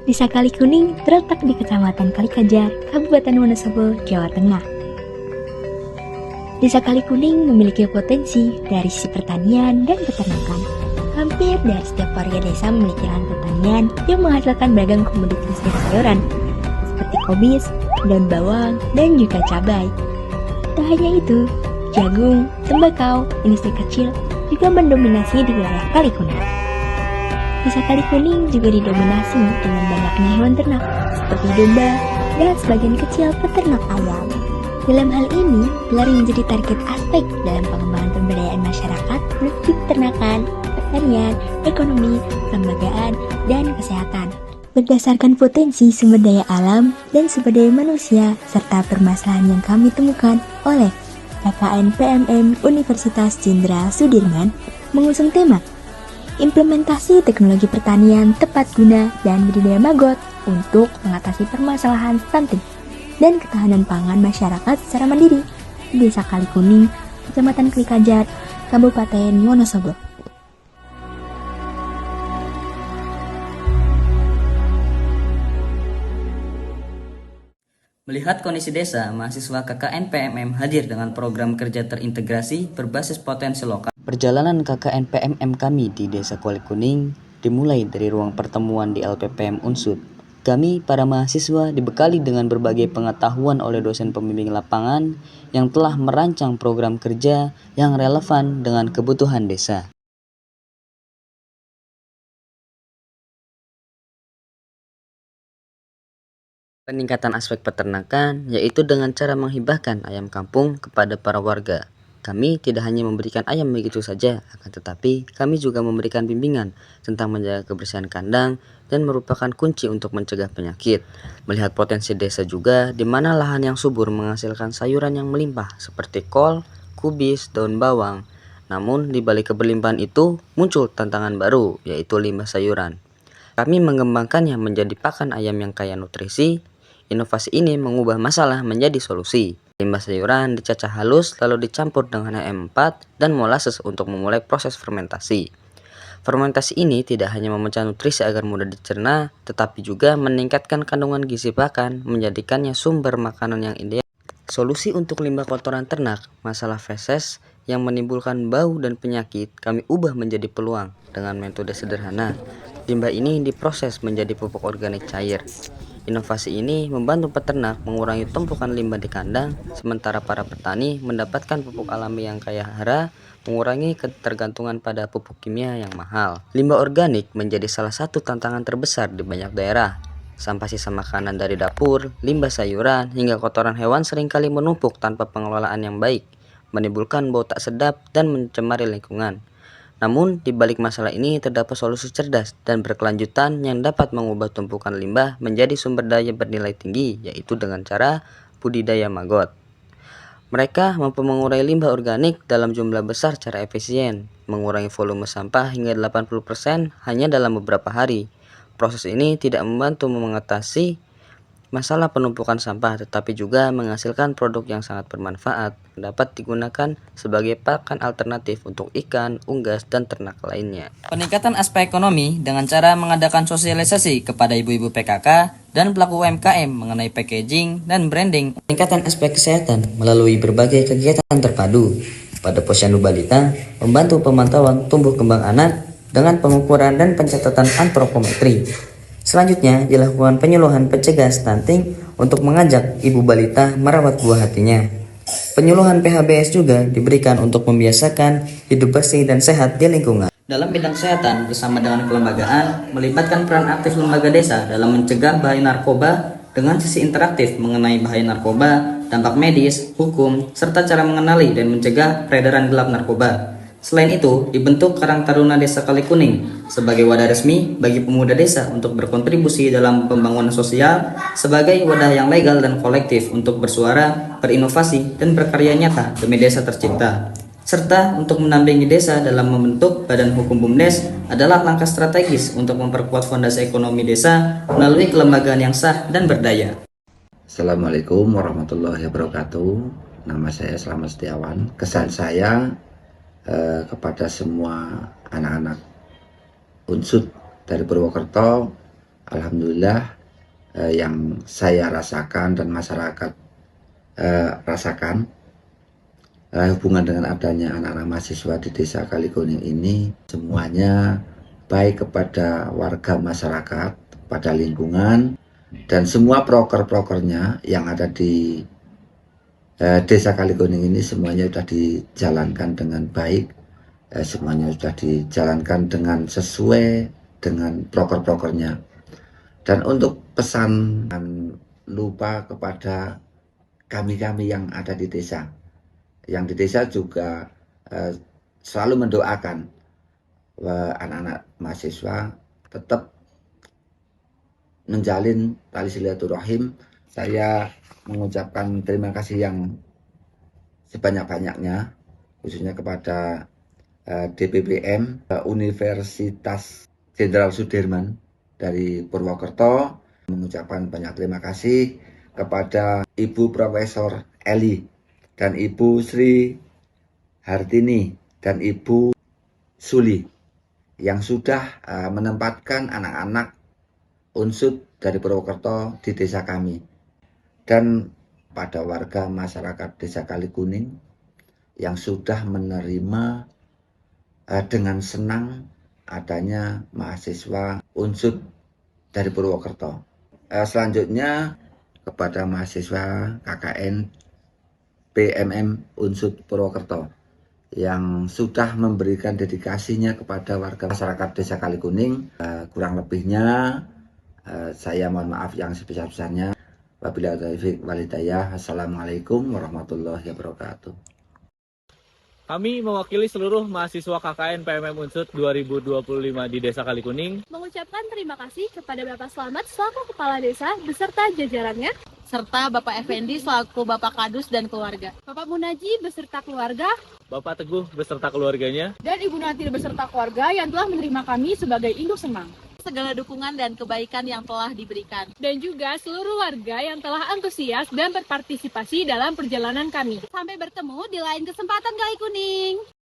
Desa Kali Kuning terletak di Kecamatan Kalikajar, Kabupaten Wonosobo, Jawa Tengah. Desa Kali Kuning memiliki potensi dari sisi pertanian dan peternakan. Hampir dari setiap warga desa memiliki lahan pertanian yang menghasilkan beragam komoditas dan sayuran, seperti kobis, daun bawang, dan juga cabai. Tak hanya itu, jagung, tembakau, industri kecil juga mendominasi di wilayah Kali Kuning. Desa Kali Kuning juga didominasi dengan banyaknya hewan ternak seperti domba dan sebagian kecil peternak ayam. Dalam hal ini, pelari menjadi target aspek dalam pengembangan pemberdayaan masyarakat melalui peternakan, pertanian, ekonomi, kelembagaan, dan kesehatan. Berdasarkan potensi sumber daya alam dan sumber daya manusia serta permasalahan yang kami temukan oleh KKN PMM Universitas Jenderal Sudirman mengusung tema implementasi teknologi pertanian tepat guna dan budidaya maggot untuk mengatasi permasalahan stunting dan ketahanan pangan masyarakat secara mandiri di Desa Kali Kuning, Kecamatan Kalikajar, Kabupaten Wonosobo. Melihat kondisi desa, mahasiswa KKN PMM hadir dengan program kerja terintegrasi berbasis potensi lokal. Perjalanan KKN PMM kami di Desa Kali Kuning dimulai dari ruang pertemuan di LPPM Unsud. Kami, para mahasiswa, dibekali dengan berbagai pengetahuan oleh dosen pembimbing lapangan yang telah merancang program kerja yang relevan dengan kebutuhan desa. Peningkatan aspek peternakan yaitu dengan cara menghibahkan ayam kampung kepada para warga. Kami tidak hanya memberikan ayam begitu saja, akan tetapi kami juga memberikan bimbingan tentang menjaga kebersihan kandang dan merupakan kunci untuk mencegah penyakit. Melihat potensi desa juga di mana lahan yang subur menghasilkan sayuran yang melimpah seperti kol, kubis, daun bawang. Namun di balik keberlimpahan itu muncul tantangan baru yaitu limbah sayuran. Kami mengembangkannya menjadi pakan ayam yang kaya nutrisi. Inovasi ini mengubah masalah menjadi solusi. Limbah sayuran dicacah halus lalu dicampur dengan HM4 dan molasses untuk memulai proses fermentasi. Fermentasi ini tidak hanya memecah nutrisi agar mudah dicerna, tetapi juga meningkatkan kandungan gizi pakan, menjadikannya sumber makanan yang ideal. Solusi untuk limbah kotoran ternak, masalah feses yang menimbulkan bau dan penyakit, kami ubah menjadi peluang dengan metode sederhana. Limbah ini diproses menjadi pupuk organik cair. Inovasi ini membantu peternak mengurangi tumpukan limbah di kandang, sementara para petani mendapatkan pupuk alami yang kaya hara, mengurangi ketergantungan pada pupuk kimia yang mahal. Limbah organik menjadi salah satu tantangan terbesar di banyak daerah. Sampah sisa makanan dari dapur, limbah sayuran, hingga kotoran hewan seringkali menumpuk tanpa pengelolaan yang baik, menimbulkan bau tak sedap dan mencemari lingkungan. Namun, di balik masalah ini terdapat solusi cerdas dan berkelanjutan yang dapat mengubah tumpukan limbah menjadi sumber daya bernilai tinggi, yaitu dengan cara budidaya maggot. Mereka mampu mengurai limbah organik dalam jumlah besar secara efisien, mengurangi volume sampah hingga 80% hanya dalam beberapa hari. Proses ini tidak membantu mengatasi masalah penumpukan sampah, tetapi juga menghasilkan produk yang sangat bermanfaat, dapat digunakan sebagai pakan alternatif untuk ikan, unggas, dan ternak lainnya. Peningkatan aspek ekonomi dengan cara mengadakan sosialisasi kepada ibu-ibu PKK dan pelaku UMKM mengenai packaging dan branding. Peningkatan aspek kesehatan melalui berbagai kegiatan terpadu. Pada posyandu balita, membantu pemantauan tumbuh kembang anak dengan pengukuran dan pencatatan antropometri. Selanjutnya dilakukan penyuluhan pencegah stunting untuk mengajak ibu balita merawat buah hatinya. Penyuluhan PHBS juga diberikan untuk membiasakan hidup bersih dan sehat di lingkungan. Dalam bidang kesehatan bersama dengan kelembagaan, melibatkan peran aktif lembaga desa dalam mencegah bahaya narkoba dengan sisi interaktif mengenai bahaya narkoba, dampak medis, hukum, serta cara mengenali dan mencegah peredaran gelap narkoba. Selain itu, dibentuk Karang Taruna Desa Kali Kuning sebagai wadah resmi bagi pemuda desa untuk berkontribusi dalam pembangunan sosial sebagai wadah yang legal dan kolektif untuk bersuara, berinovasi, dan berkarya nyata demi desa tercipta. Serta untuk mendampingi desa dalam membentuk Badan Hukum BUMDes adalah langkah strategis untuk memperkuat fondasi ekonomi desa melalui kelembagaan yang sah dan berdaya. Assalamualaikum warahmatullahi wabarakatuh. Nama saya Slamet Setiawan. Kesan saya kepada semua anak-anak Unsud dari Purwokerto Alhamdulillah yang saya rasakan dan masyarakat rasakan hubungan dengan adanya anak-anak mahasiswa di Desa Kalikuning ini semuanya baik kepada warga masyarakat, pada lingkungan, dan semua proker-prokernya yang ada di Desa Kalikuning ini semuanya sudah dijalankan dengan baik, semuanya sudah dijalankan dengan sesuai dengan proker-prokernya. Dan untuk pesan lupa kepada kami-kami yang ada di desa, yang di desa juga selalu mendoakan anak-anak mahasiswa tetap menjalin tali silaturahim. Saya mengucapkan terima kasih yang sebanyak-banyaknya, khususnya kepada DPPM Universitas Jenderal Sudirman dari Purwokerto. Mengucapkan banyak terima kasih kepada Ibu Profesor Eli dan Ibu Sri Hartini dan Ibu Suli yang sudah menempatkan anak-anak unsur dari Purwokerto di desa kami. Dan pada warga masyarakat Desa Kalikuning yang sudah menerima dengan senang adanya mahasiswa unsur dari Purwokerto. Selanjutnya kepada mahasiswa KKN PMM unsur Purwokerto yang sudah memberikan dedikasinya kepada warga masyarakat Desa Kalikuning. Kurang lebihnya saya mohon maaf yang sebesar-besarnya. Wabillahi taufiq wal hidayah. Assalamualaikum warahmatullahi wabarakatuh. Kami mewakili seluruh mahasiswa KKN PMM Unsud 2025 di Desa Kalikuning mengucapkan terima kasih kepada Bapak Slamet selaku Kepala Desa beserta jajarannya, serta Bapak Effendi selaku Bapak Kadus dan keluarga, Bapak Munaji beserta keluarga, Bapak Teguh beserta keluarganya, dan Ibu Natir beserta keluarga yang telah menerima kami sebagai induk senang. segala dukungan dan kebaikan yang telah diberikan. Dan juga seluruh warga yang telah antusias dan berpartisipasi dalam perjalanan kami. Sampai bertemu di lain kesempatan Kalikuning.